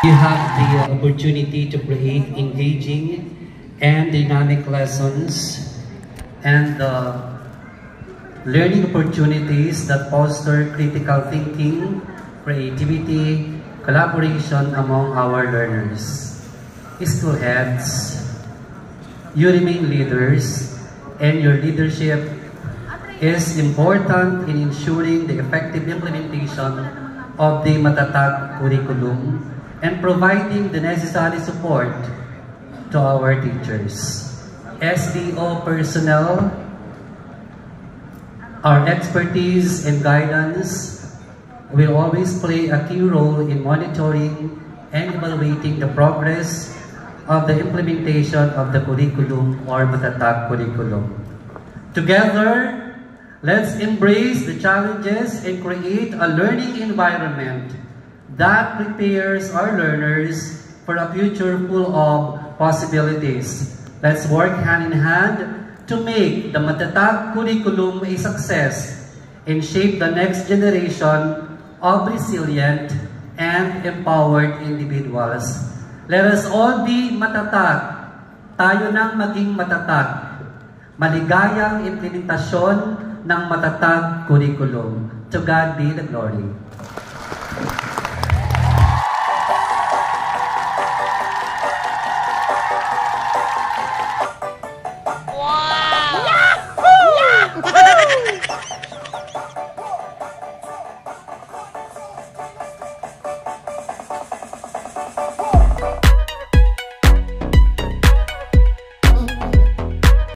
You have the opportunity to create engaging and dynamic lessons and learning opportunities that foster critical thinking, creativity, collaboration among our learners. School heads, you remain leaders, and your leadership is important in ensuring the effective implementation of the Matatag curriculum and providing the necessary support to our teachers. SDO personnel, our expertise and guidance will always play a key role in monitoring and evaluating the progress of the implementation of the curriculum or Matatag curriculum. Together, let's embrace the challenges and create a learning environment that prepares our learners for a future full of possibilities. Let's work hand in hand to make the Matatag curriculum a success and shape the next generation of resilient and empowered individuals. Let us all be matatag. Tayo nang maging matatag. Maligayang implementasyon ng Matatag curriculum. To God be the glory.